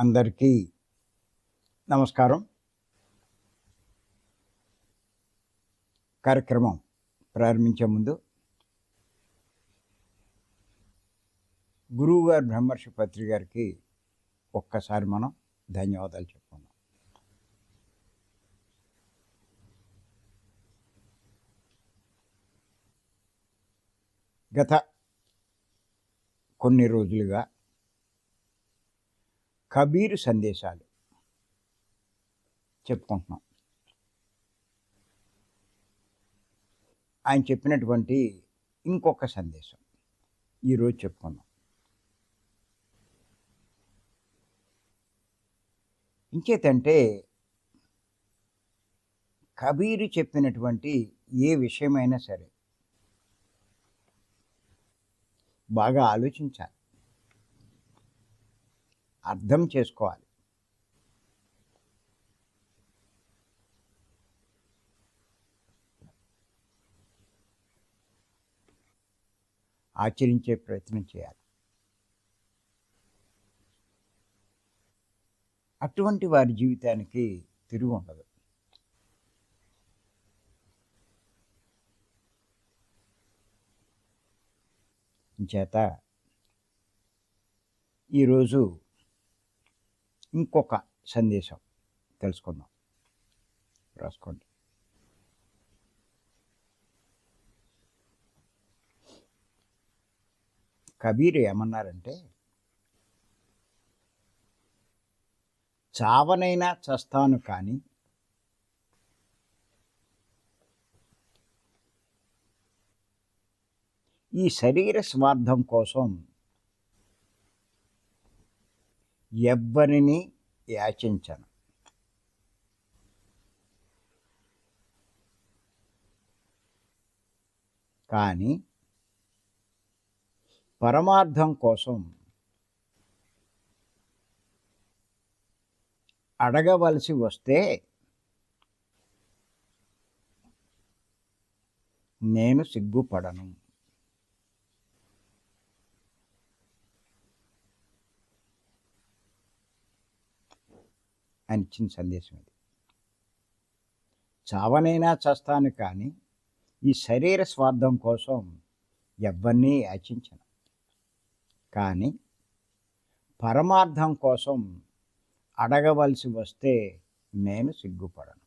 అందరికీ నమస్కారం. కార్యక్రమం ప్రారంభించే ముందు గురువుగారు బ్రహ్మర్షి పత్రి గారికి ఒక్కసారి మనం ధన్యవాదాలు చెప్పుకుందాం. గత కొన్ని రోజులుగా కబీరు సందేశాలు చెప్పుకుంటున్నాం. ఆయన చెప్పినటువంటి ఇంకొక సందేశం ఈరోజు చెప్పుకుందాం. ఇంకేతంటే కబీరు చెప్పినటువంటి ఏ విషయమైనా సరే బాగా ఆలోచించాలి, అర్థం చేసుకోవాలి. ఆచరించే ప్రయత్నం చేయాలి. అటువంటి వారి జీవితానికి తిరుగు ఉండదు. చేత ఈరోజు ఇంకొక సందేశం తెలుసుకుందాం. రాసుకోండి. కబీరు ఏమన్నారంటే, చావనైనా చస్తాను కానీ ఈ శరీర స్వార్థం కోసం ఎవ్వరిని యాచించను. కానీ పరమార్థం కోసం అడగవలసి వస్తే నేను సిగ్గుపడను. అని ఇచ్చిన సందేశం ఇది. చావనైనా చస్తాను కానీ ఈ శరీర స్వార్థం కోసం ఎవ్వరినీ యాచించను. కానీ పరమార్థం కోసం అడగవలసి వస్తే నేను సిగ్గుపడను.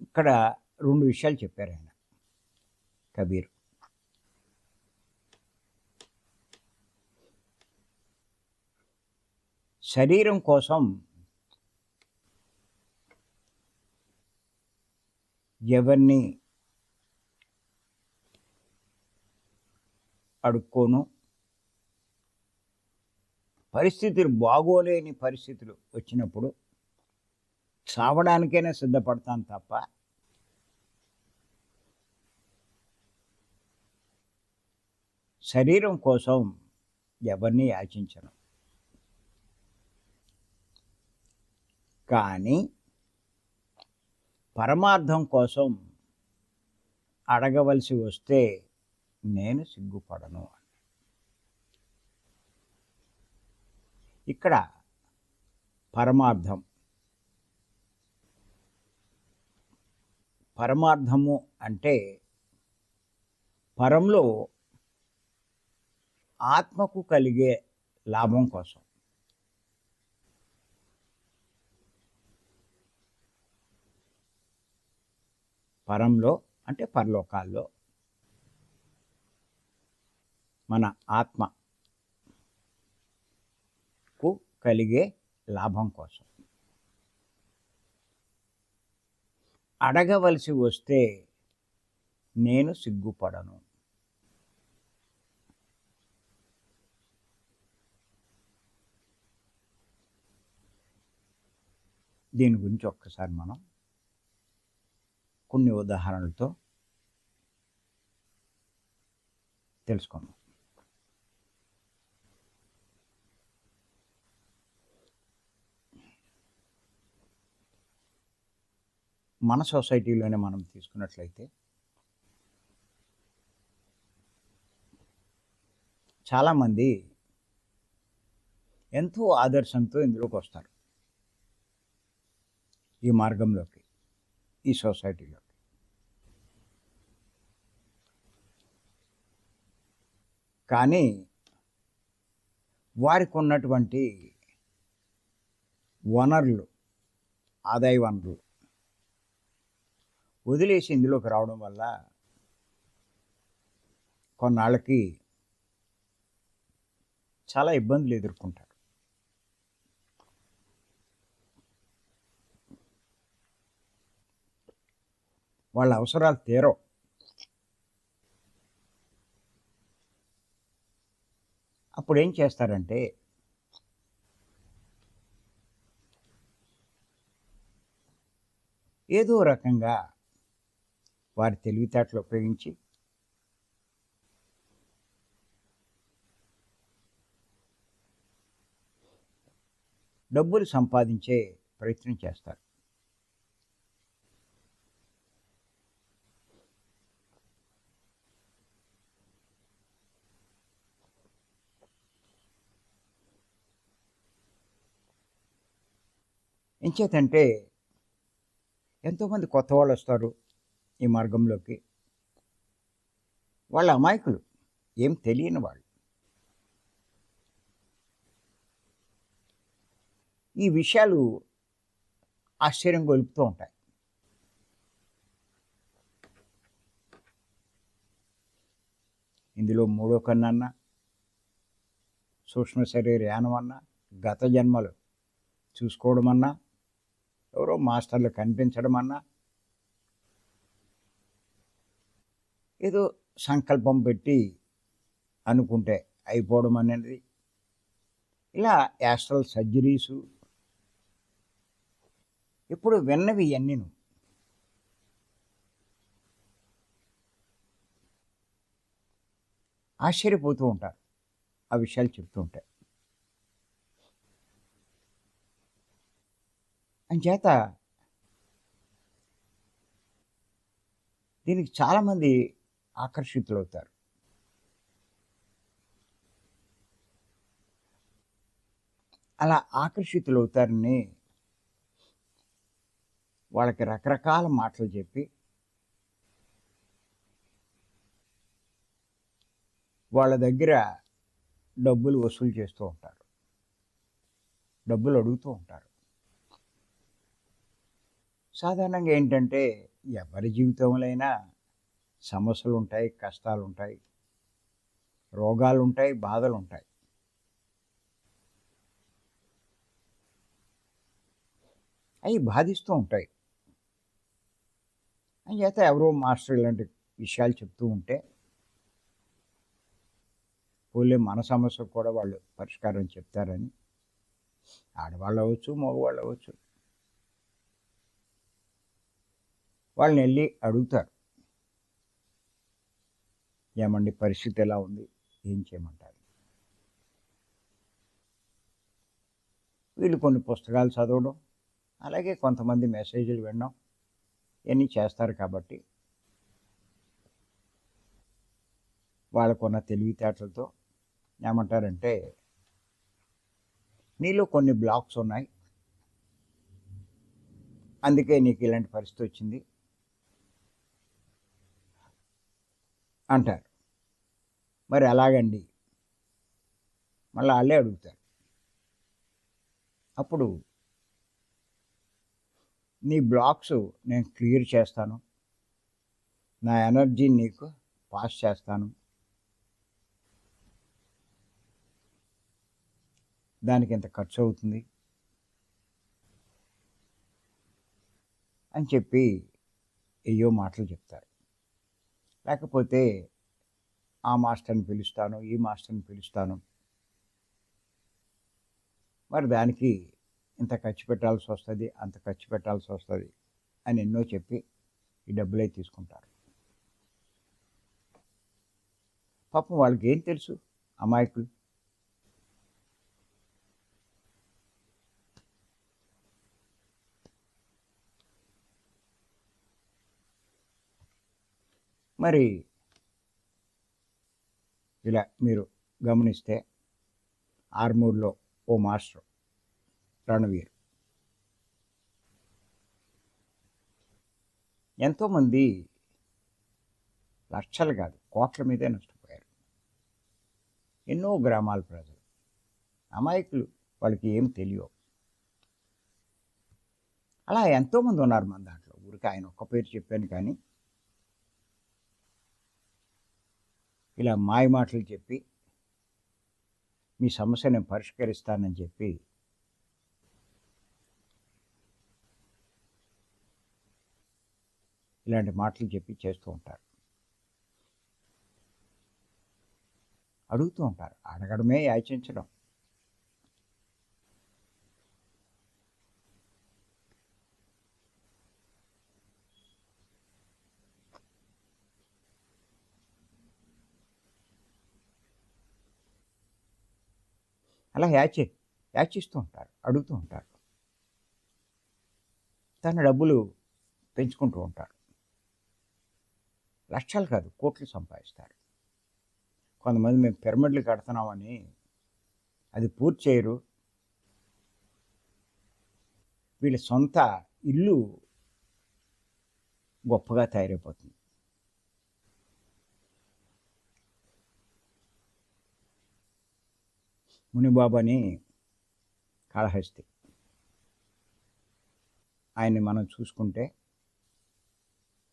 ఇక్కడ రెండు విషయాలు చెప్పారు ఆయన కబీరు. శరీరం కోసం ఎవరిని అడుక్కోను, పరిస్థితులు బాగోలేని పరిస్థితులు వచ్చినప్పుడు చావడానికైనా సిద్ధపడతాను తప్ప శరీరం కోసం ఎవరిని యాచించను. కానీ పరమార్థం కోసం అడగవలసి వస్తే నేను సిగ్గుపడను. ఇక్కడ పరమార్థము అంటే పరంలో ఆత్మకు కలిగే లాభం కోసం. పరంలో అంటే పరలోకాల్లో మన ఆత్మకు కలిగే లాభం కోసం అడగవలసి వస్తే నేను సిగ్గుపడను. దీని గురించి ఒక్కసారి మనం కొన్ని ఉదాహరణలతో తెలుసుకుందాం. మన సొసైటీలోనే మనం తీసుకున్నట్లయితే చాలామంది ఎంతో ఆదర్శంతో ఇందులోకి వస్తారు, ఈ మార్గంలోకి, ఈ సొసైటీలోకి. కానీ వారికి ఉన్నటువంటి వనరులు, ఆదాయ వనరులు వదిలేసి ఇందులోకి రావడం వల్ల కొన్నాళ్ళకి చాలా ఇబ్బందులు ఎదుర్కొంటారు. వాళ్ళ అవసరాలు తీరవు. అప్పుడు ఏం చేస్తారంటే ఏదో రకంగా వారి తెలివితేటలు ఉపయోగించి డబ్బులు సంపాదించే ప్రయత్నం చేస్తారు. ఎంచేతంటే ఎంతోమంది కొత్త వాళ్ళు వస్తారు ఈ మార్గంలోకి. వాళ్ళ అమాయకులు, ఏం తెలియని వాళ్ళు. ఈ విషయాలు ఆశ్చర్యం గొలుపుతూ ఉంటాయి. ఇందులో మూడో కన్నన్నా, సూక్ష్మ శరీర యానం అన్నా, గత జన్మలు చూసుకోవడం అన్నా, ఎవరో మాస్టర్లు కనిపించడం అన్నా, ఏదో సంకల్పం పెట్టి అనుకుంటే అయిపోవడం అనేది, ఇలా యాస్ట్రల్ సర్జరీసు, ఇప్పుడు విన్నవి ఇవన్నీను. ఆశ్చర్యపోతూ ఉంటారు ఆ విషయాలు చెప్తూ ఉంటాయి. అంచేత దీనికి చాలామంది ఆకర్షితులవుతారు. అలా ఆకర్షితులవుతారని వాళ్ళకి రకరకాల మాటలు చెప్పి వాళ్ళ దగ్గర డబ్బులు వసూలు చేస్తూ ఉంటారు, డబ్బులు అడుగుతూ ఉంటారు. సాధారణంగా ఏంటంటే ఎవరి జీవితంలోనైనా సమస్యలు ఉంటాయి, కష్టాలు ఉంటాయి, రోగాలు ఉంటాయి, బాధలు ఉంటాయి. అవి బాధిస్తూ ఉంటాయి. అంచేత ఎవరో మాస్టర్ ఇలాంటి విషయాలు చెప్తూ ఉంటే పోలే మన సమస్యకు కూడా వాళ్ళు పరిష్కారం చెప్తారని, ఆడవాళ్ళు అవ్వచ్చు, మగవాళ్ళు అవ్వచ్చు, వాళ్ళని వెళ్ళి అడుగుతారు, ఏమండి పరిస్థితి ఎలా ఉంది, ఏం చేయమంటారు. వీళ్ళు కొన్ని పుస్తకాలు చదవడం, అలాగే కొంతమంది మెసేజ్లు వినడం ఇవన్నీ చేస్తారు. కాబట్టి వాళ్ళకున్న తెలివితేటలతో ఏమంటారంటే, నీలో కొన్ని బ్లాక్స్ ఉన్నాయి, అందుకే నీకు ఇలాంటి పరిస్థితి వచ్చింది అంటారు. మరి ఎలాగండి, మళ్ళీ వాళ్ళే అడుగుతారు. అప్పుడు నీ బ్లాక్స్ నేను క్లియర్ చేస్తాను, నా ఎనర్జీని నీకు పాస్ చేస్తాను, దానికి ఎంత ఖర్చు అవుతుంది అని చెప్పి ఏయో మాటలు చెప్తారు. లేకపోతే ఆ మాస్టర్ని పిలుస్తాను, ఈ మాస్టర్ని పిలుస్తాను, మరి దానికి ఇంత ఖర్చు పెట్టాల్సి వస్తుంది, అంత ఖర్చు పెట్టాల్సి వస్తుంది అని ఎన్నో చెప్పి ఈ డబ్బులే తీసుకుంటారు. పాపం వాళ్ళకి ఏం తెలుసు, అమాయకులు. మరి ఇలా మీరు గమనిస్తే ఆర్మూర్లో ఓ మాస్టర్ రణవీర్ ఎంతోమంది లక్షలు కాదు కోట్ల మీదే నష్టపోయారు. ఎన్నో గ్రామాల ప్రజలు అమాయకులు, వాళ్ళకి ఏం తెలియవు. అలా ఎంతోమంది ఉన్నారు మన దాంట్లో. ఊరికి ఆయన ఒక్క పేరు చెప్పాను కానీ ఇలా మాయ మాటలు చెప్పి మీ సమస్య నేను పరిష్కరిస్తానని చెప్పి ఇలాంటి మాటలు చెప్పి చేస్తూ ఉంటారు, అడుగుతూ ఉంటారు. అడగడమే యాచించడం. అలా యాచిస్తూ ఉంటారు, అడుగుతూ ఉంటారు. తన డబ్బులు పెంచుకుంటూ ఉంటారు. లక్షలు కాదు కోట్లు సంపాదిస్తారు. కొంతమంది మేము పిరమిడ్లు కడుతున్నామని అది పూర్తి చేయరు. వీళ్ళ సొంత ఇల్లు గొప్పగా తయారైపోతుంది. మునిబాబు అని కాళహస్తి, ఆయన్ని మనం చూసుకుంటే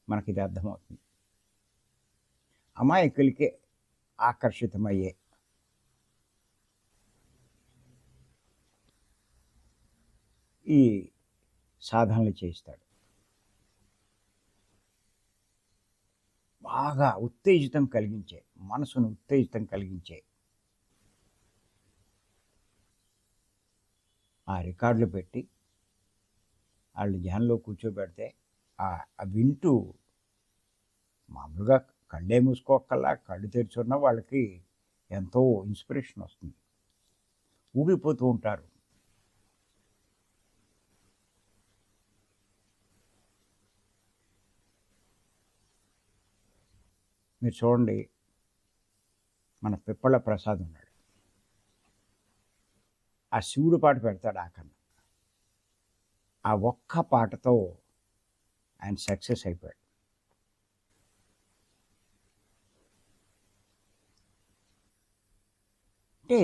మనకి ఇది అర్థమవుతుంది. అమాయకులకే ఆకర్షితమయ్యే ఈ సాధనలు చేయిస్తాడు. బాగా ఉత్తేజితం కలిగించే, మనసును ఉత్తేజితం కలిగించే ఆ రికార్డులు పెట్టి వాళ్ళు ధ్యానంలో కూర్చోబెడితే వింటూ మామూలుగా కళ్ళే మూసుకోకల్లా కళ్ళు తెరుచున్న వాళ్ళకి ఎంతో ఇన్స్పిరేషన్ వస్తుంది, ఊగిపోతూ ఉంటారు. మీరు చూడండి, మన పిప్పళ్ళ ప్రసాద్ ఉన్నాడు, ఆ శివుడు పాట పెడతాడు ఆకన్నా. ఆ ఒక్క పాటతో ఆయన సక్సెస్ అయిపోయాడు. అంటే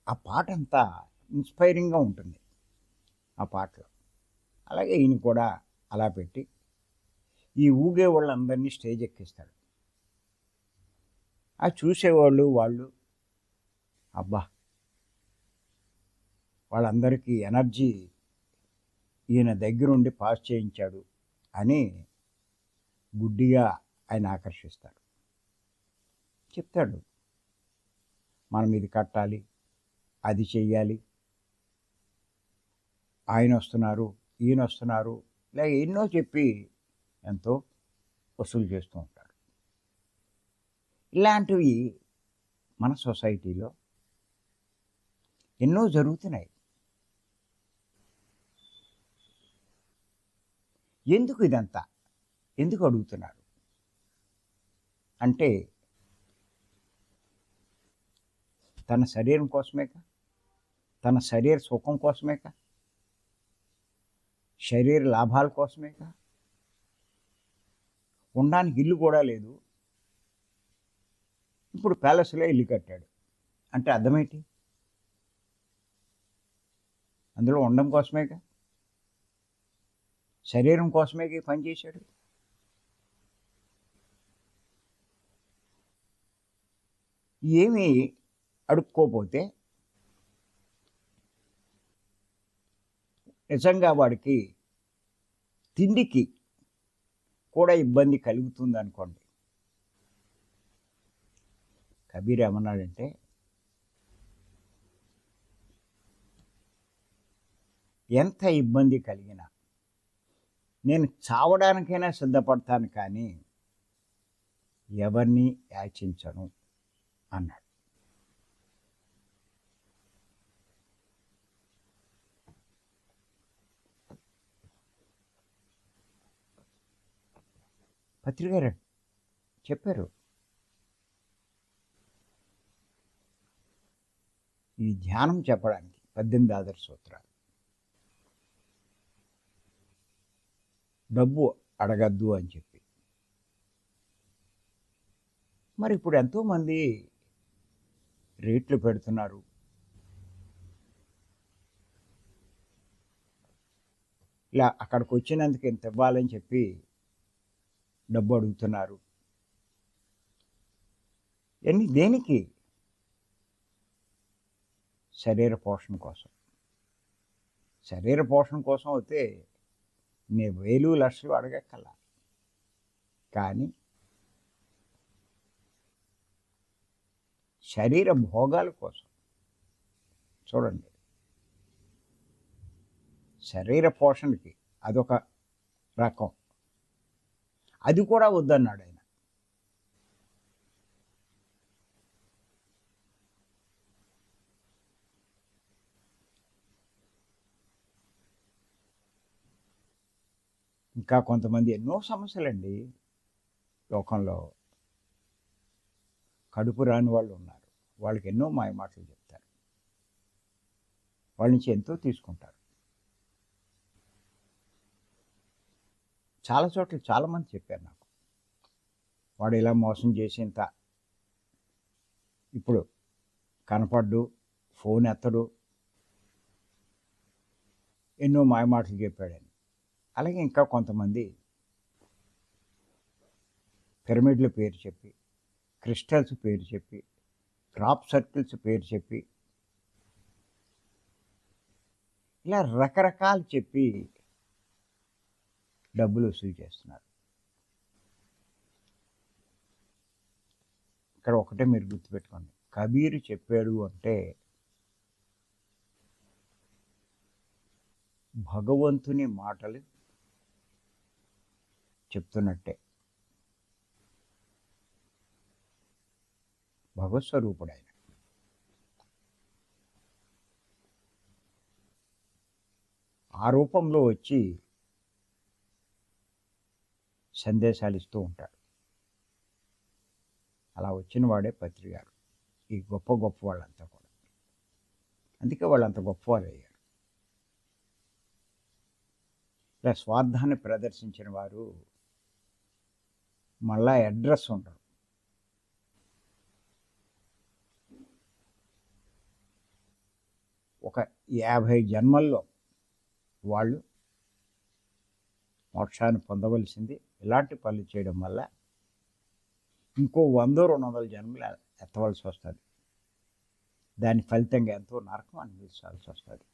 ఆ పాట అంతా ఇన్స్పైరింగ్గా ఉంటుంది ఆ పాటలో. అలాగే ఈయన కూడా అలా పెట్టి ఈ ఊగే వాళ్ళందరినీ స్టేజ్ ఎక్కిస్తాడు. ఆ చూసేవాళ్ళు వాళ్ళు అబ్బా, వాళ్ళందరికీ ఎనర్జీ ఈయన దగ్గరుండి పాస్ చేయించాడు అని గుడ్డిగా ఆయన ఆకర్షిస్తాడు. చెప్తాడు, మనం ఇది కట్టాలి, అది చెయ్యాలి, ఆయన వస్తున్నారు, ఈయన వస్తున్నారు, ఇలా ఎన్నో చెప్పి ఎంతో వసూలు చేస్తూ ఉంటారు. ఇలాంటివి మన సొసైటీలో ఎన్నో జరుగుతున్నాయి. ఎందుకు ఇదంతా, ఎందుకు అడుగుతున్నారు అంటే తన శరీరం కోసమేక, తన శరీర సుఖం కోసమేక, శరీర లాభాల కోసమేక. ఉండడానికి ఇల్లు కూడా లేదు, ఇప్పుడు ప్యాలెస్లో ఇల్లు కట్టాడు అంటే అర్థమేంటి? అందులో ఉండడం కోసమేక, శరీరం కోసమే పనిచేశాడు. ఏమీ అడుక్కోపోతే నిజంగా వాడికి తిండికి కూడా ఇబ్బంది కలుగుతుంది అనుకోండి. కబీర్ ఏమన్నాడంటే, ఎంత ఇబ్బంది కలిగినా నేను చావడానికైనా సిద్ధపడతాను కానీ ఎవరిని యాచించను అన్నాడు. పత్రిక చెప్పారు. ఈ ధ్యానం చెప్పడానికి 18 ఆదర్శ సూత్రాలు. డబ్బు అడగద్దు అని చెప్పి. మరి ఇప్పుడు ఎంతోమంది రేట్లు పెడుతున్నారు. ఇలా అక్కడికి వచ్చినందుకు ఇంత ఇవ్వాలని చెప్పి డబ్బు అడుగుతున్నారు. దేనికి? శరీర పోషణ కోసం. శరీర పోషణ కోసం అయితే నేను వేలు లక్షలు అడగక్కల్లా. కానీ శరీర భోగాల కోసం చూడండి, శరీర పోషణకి అదొక రకం, అది కూడా వద్దన్నాడు ఆయన. ఇంకా కొంతమంది ఎన్నో సమస్యలండి లోకంలో. కడుపు రాని వాళ్ళు ఉన్నారు, వాళ్ళకి ఎన్నో మాయ మాటలు చెప్తారు, వాళ్ళ నుంచి ఎంతో తీసుకుంటారు. చాలా చోట్ల చాలామంది చెప్పారు నాకు, వాడు ఇలా మోసం చేసి ఇంత, ఇప్పుడు కనపడ్డు, ఫోన్ ఎత్తడు, ఎన్నో మాయ మాటలు చెప్పాడని. అలాగే ఇంకా కొంతమంది పిరమిడ్ల పేరు చెప్పి, క్రిస్టల్స్ పేరు చెప్పి, క్రాప్ సర్కిల్స్ పేరు చెప్పి, ఇలా రకరకాలు చెప్పి డబ్బులు వసూలు చేస్తున్నారు. ఇక్కడ ఒకటే మీరు గుర్తుపెట్టుకోండి, కబీరు చెప్పాడు అంటే భగవంతుని మాటలు చెప్తున్నట్టే. భగవత్ స్వరూపుడు ఆయన. ఆ రూపంలో వచ్చి సందేశాలు ఇస్తూ ఉంటాడు. అలా వచ్చిన వాడే పత్రి గారు, ఈ గొప్ప గొప్ప వాళ్ళంతా కూడా. అందుకే వాళ్ళంత గొప్పవారు అయ్యారు. ఇలా స్వార్థాన్ని ప్రదర్శించిన వారు మళ్ళా అడ్రస్ ఉండరు. ఒక 50 జన్మల్లో వాళ్ళు మోక్షాన్ని పొందవలసింది. ఇలాంటి పనులు చేయడం వల్ల ఇంకో 100-200 జన్మలు ఎత్తవలసి వస్తుంది. దాని ఫలితంగా ఎంతో నరకం అనిపించాల్సి వస్తుంది.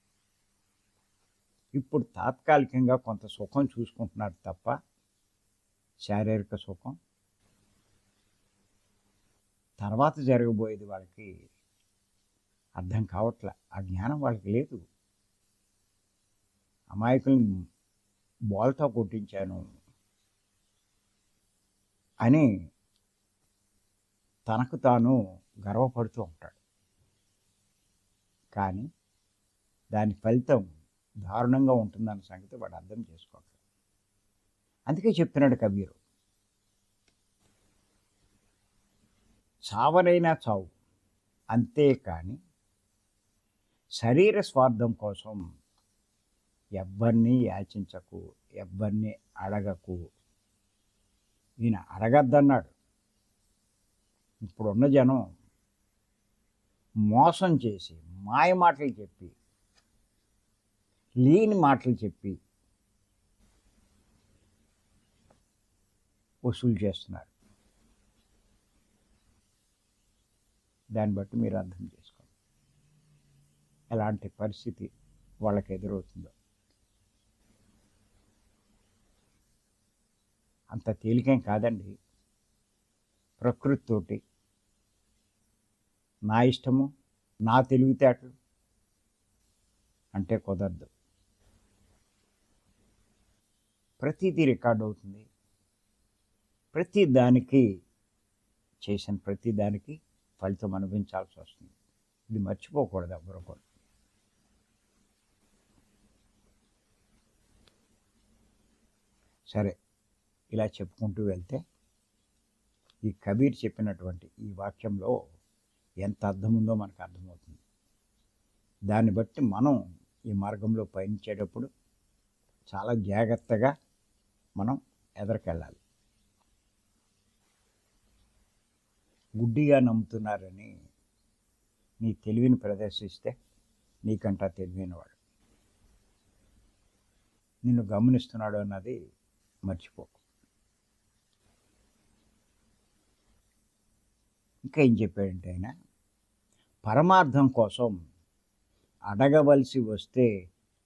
ఇప్పుడు తాత్కాలికంగా కొంత సుఖం చూసుకుంటున్నారు తప్ప శారీరక సుఖం, తర్వాత జరగబోయేది వాళ్ళకి అర్థం కావట్లే. ఆ జ్ఞానం వాళ్ళకి లేదు. అమాయకుల్ని బోల్తా కొట్టించాను అని తనకు తాను గర్వపడుతూ ఉంటాడు. కానీ దాని ఫలితం దారుణంగా ఉంటుందన్న సంగతి వాడు అర్థం చేసుకోవట్లేదు. అందుకే చెప్తున్నాడు కబీరు, చావనైనా చావు, అంతేకాని శరీర స్వార్థం కోసం ఎవ్వరినీ యాచించకు, ఎవ్వరినీ అడగకు. ఈయన అడగద్దన్నాడు. ఇప్పుడున్న జనం మోసం చేసి, మాయ మాటలు చెప్పి, లేని మాటలు చెప్పి వసూలు చేస్తున్నారు. దాన్ని బట్టి మీరు అర్థం చేసుకోండి ఎలాంటి పరిస్థితి వాళ్ళకి ఎదురవుతుందో. అంత తేలికేం కాదండి. ప్రకృతితోటి నా ఇష్టము, నా తెలివితేటలు అంటే కుదరదు. ప్రతిదీ రికార్డ్ అవుతుంది. ప్రతి దానికి చేసిన ప్రతి దానికి ఫలితం అనుభవించాల్సి వస్తుంది. ఇది మర్చిపోకూడదు ఎవరు కూడా. సరే, ఇలా చెప్పుకుంటూ వెళ్తే ఈ కబీర్ చెప్పినటువంటి ఈ వాక్యంలో ఎంత అర్థం ఉందో మనకు అర్థమవుతుంది. దాన్ని బట్టి మనం ఈ మార్గంలో పయనించేటప్పుడు చాలా జాగ్రత్తగా మనం ఎదరికెళ్ళాలి. గుడ్డిగా నమ్ముతున్నారని నీ తెలివిని ప్రదర్శిస్తే నీకంటా తెలివైనవాడు నిన్ను గమనిస్తున్నాడు అన్నది మర్చిపోకు. ఇంకా ఏం చెప్పాడంటే ఆయన, పరమార్థం కోసం అడగవలసి వస్తే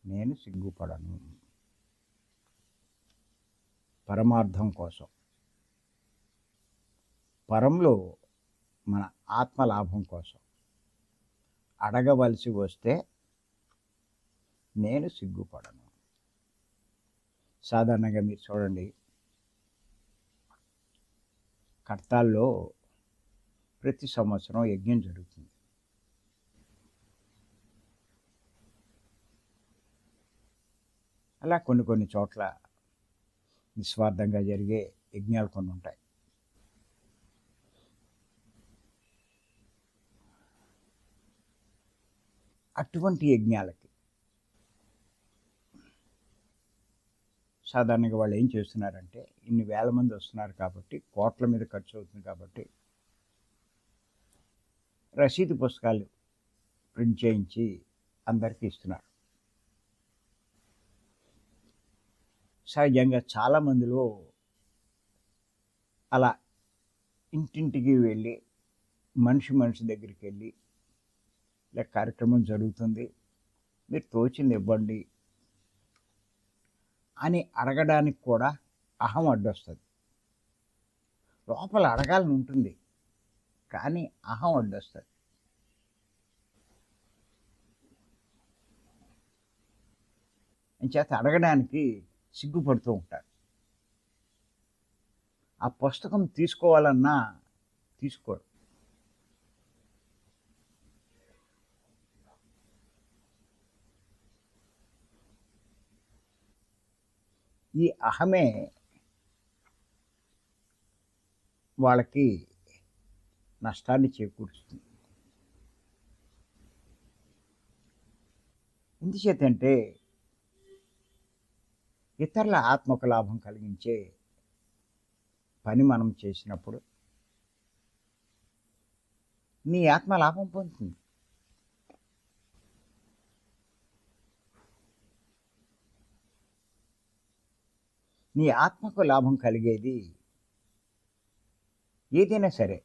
నేను సిగ్గుపడను. పరమార్థం కోసం, పరంలో మన ఆత్మలాభం కోసం అడగవలసి వస్తే నేను సిగ్గుపడను. సాధారణంగా మీరు చూడండి, కడతాల్లో ప్రతి సంవత్సరం యజ్ఞం జరుగుతుంది. అలా కొన్ని చోట్ల నిస్వార్థంగా జరిగే యజ్ఞాలు కొన్ని ఉంటాయి. అటువంటి యజ్ఞాలకి సాధారణంగా వాళ్ళు ఏం చేస్తున్నారంటే, ఇన్ని వేల మంది వస్తున్నారు కాబట్టి, కోట్ల మీద ఖర్చు అవుతుంది కాబట్టి, రసీదు పుస్తకాలు ప్రింట్ చేయించి అందరికీ ఇస్తున్నారు. సహజంగా చాలామందిలో అలా ఇంటింటికి వెళ్ళి మనిషి దగ్గరికి వెళ్ళి, ఇలా కార్యక్రమం జరుగుతుంది, మీరు తోచింది ఇవ్వండి అని అడగడానికి కూడా అహం అడ్డొస్తుంది. లోపల అడగాలని ఉంటుంది కానీ అహం అడ్డొస్తుంది. అంచేత అడగడానికి సిగ్గుపడుతూ ఉంటారు. ఆ పుస్తకం తీసుకోవాలన్నా తీసుకోరు. ఈ అహమే వాళ్ళకి నష్టాన్ని చేకూరుస్తుంది. ఎందుచేతంటే ఇతరుల ఆత్మకు లాభం కలిగించే పని మనం చేసినప్పుడు నీ ఆత్మ లాభం పొందుతుంది. నీ ఆత్మకు లాభం కలిగేది ఏదైనా సరే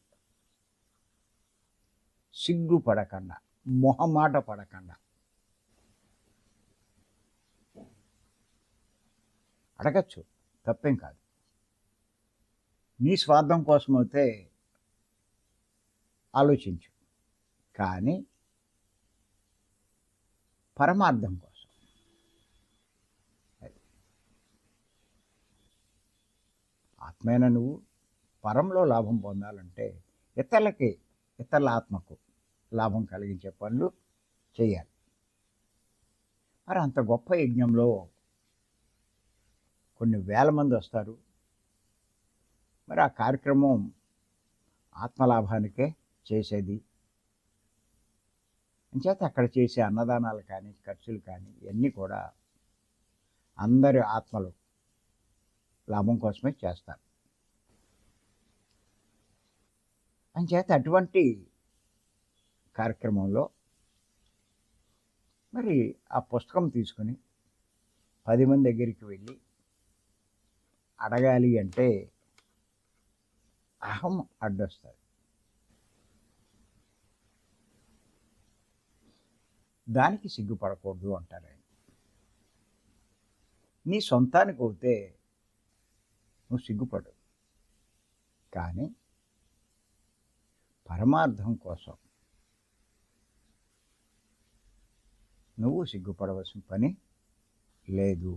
సిగ్గుపడకుండా, మొహమాట పడకుండా అడగచ్చు, తప్పేం కాదు. నీ స్వార్థం కోసం అయితే ఆలోచించు, కానీ పరమార్థం కోసం, ఆత్మైన నువ్వు పరంలో లాభం పొందాలంటే ఇతరుల ఆత్మకు లాభం కలిగించే పనులు చేయాలి. మరి అంత గొప్ప యజ్ఞంలో కొన్ని వేల మంది వస్తారు. మరి ఆ కార్యక్రమం ఆత్మలాభానికే చేసేది. అంచేత అక్కడ చేసే అన్నదానాలు కానీ, ఖర్చులు కానీ ఇవన్నీ కూడా అందరి ఆత్మలు లాభం కోసమే చేస్తారు. అంచేత అటువంటి కార్యక్రమంలో మరి ఆ పుస్తకం తీసుకుని 10 మంది దగ్గరికి వెళ్ళి అడగాలి అంటే అహం అడ్డొస్తుంది. దానికి సిగ్గుపడకూడదు అంటారు ఆయన. నీ సొంతానికి పోతే నువ్వు సిగ్గుపడు, కానీ పరమార్థం కోసం నువ్వు సిగ్గుపడవలసిన పని లేదు.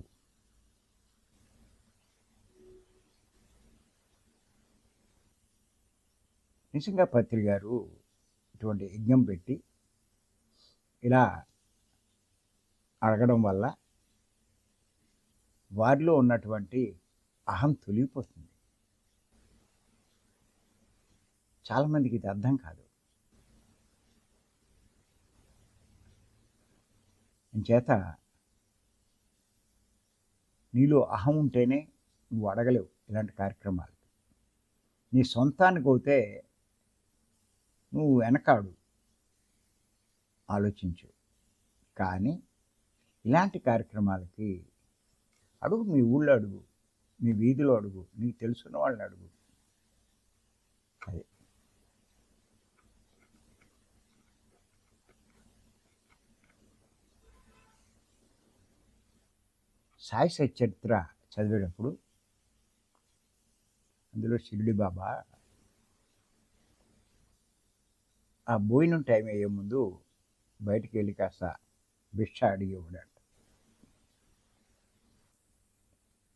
నిజంగా పత్రి గారు ఇటువంటి యజ్ఞం పెట్టి ఇలా అడగడం వల్ల వారిలో ఉన్నటువంటి అహం తొలిగిపోతుంది. చాలామందికి ఇది అర్థం కాదు. అంచేత నీలో అహం ఉంటేనే నువ్వు అడగలేవు ఇలాంటి కార్యక్రమాలు. నీ సొంతానికి అవుతే నువ్వు వెనకాడు, ఆలోచించు. కానీ ఇలాంటి కార్యక్రమాలకి అడుగు, మీ ఊళ్ళో అడుగు, మీ వీధిలో అడుగు, నీకు తెలుసున్న వాళ్ళని అడుగు. అదే సాయి సచరిత్ర చదివేటప్పుడు అందులో షిరిడి బాబా ఆ భోజనం టైం అయ్యే ముందు బయటికి వెళ్ళి కాస్త భిక్ష అడిగేవాడంట.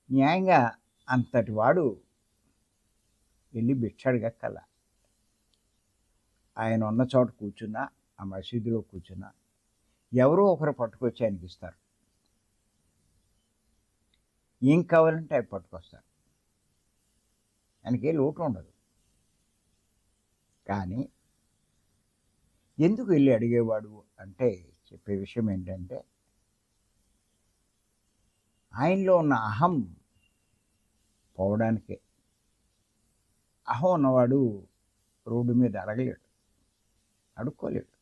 న్యాయంగా అంతటి వాడు వెళ్ళి భిక్ష అడగక్కల. ఆయన ఉన్న చోట కూర్చున్నా, ఆ మసీదులో కూర్చున్నా, ఎవరో ఒకరు పట్టుకొచ్చి ఆయనకి ఇస్తారు. ఏం కావాలంటే అవి పట్టుకొస్తారు. ఆయనకి ఏ లోటు ఉండదు. కానీ ఎందుకు వెళ్ళి అడిగేవాడు అంటే చెప్పే విషయం ఏంటంటే, ఆయనలో ఉన్న అహం పోవడానికే. అహం ఉన్నవాడు రోడ్డు మీద అడగలేడు, అడుక్కోలేడు.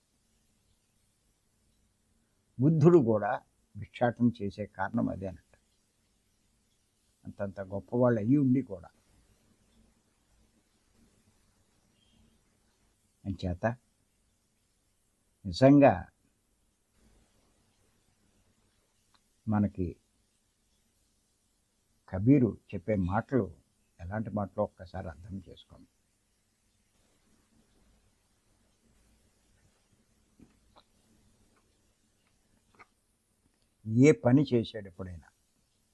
బుద్ధుడు కూడా భిక్షాటన చేసే కారణం అదేనట. అంతంత గొప్పవాళ్ళు అయ్యి ఉండి కూడా. అంచేత నిజంగా మనకి కబీరు చెప్పే మాటలు ఎలాంటి మాటలు ఒక్కసారి అర్థం చేసుకోండి. ఏ పని చేసేటప్పుడైనా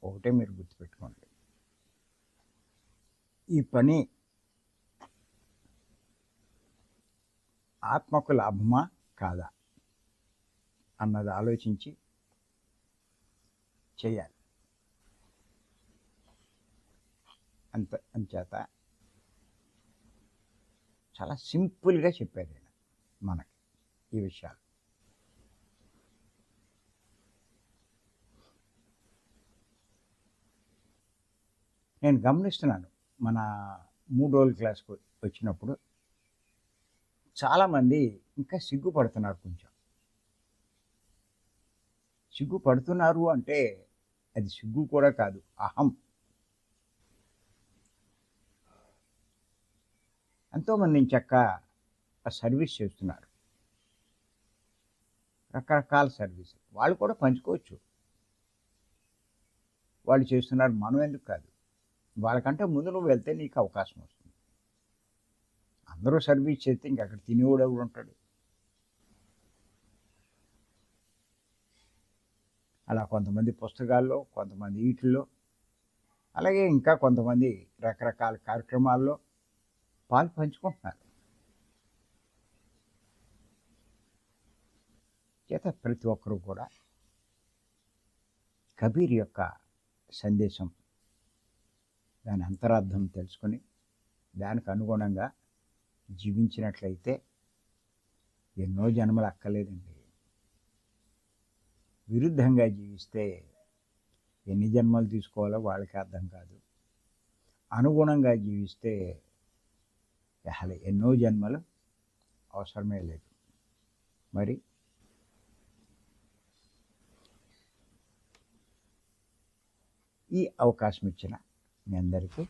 ఒకటే మీరు గుర్తుపెట్టుకోండి, ఈ పని ఆత్మకు లాభమా కాదా అన్నది ఆలోచించి చేయాలి. అంచేత చాలా సింపుల్గా చెప్పారు ఆయన మనకి ఈ విషయాలు. నేను గమనిస్తున్నాను, మన 3 రోజుల క్లాస్కి వచ్చినప్పుడు చాలామంది ఇంకా సిగ్గుపడుతున్నారు. కొంచెం సిగ్గుపడుతున్నారు అంటే అది సిగ్గు కూడా కాదు, అహం. ఎంతోమంది చక్క సర్వీస్ చేస్తున్నారు, రకరకాల సర్వీస్. వాళ్ళు కూడా పంచుకోవచ్చు, వాళ్ళు చేస్తున్నారు, మనం ఎందుకు కాదు. వాళ్ళకంటే ముందు నువ్వు వెళ్తే నీకు అవకాశం వస్తుంది. అందరూ సర్వీస్ చేస్తే ఇంక అక్కడ తినేవాడు ఎవడు ఉంటాడు? అలా కొంతమంది పుస్తకాల్లో, కొంతమంది వీటిల్లో, అలాగే ఇంకా కొంతమంది రకరకాల కార్యక్రమాల్లో పాలు పంచుకుంటున్నారు. చేత ప్రతి ఒక్కరూ కూడా కబీర్ యొక్క సందేశం, దాని అంతరార్థం తెలుసుకొని దానికి అనుగుణంగా జీవించినట్లయితే ఎన్నో జన్మలు అక్కర్లేదండి. విరుద్ధంగా జీవిస్తే ఎన్ని జన్మలు తీసుకోవాలో వాళ్ళకి అర్థం కాదు. అనుగుణంగా జీవిస్తే అసలు ఎన్నో జన్మలు అవసరమే లేదు. మరి ఈ అవకాశం ఇచ్చిన మీ అందరికీ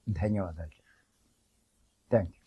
ధన్యవాదాలు. Thank you.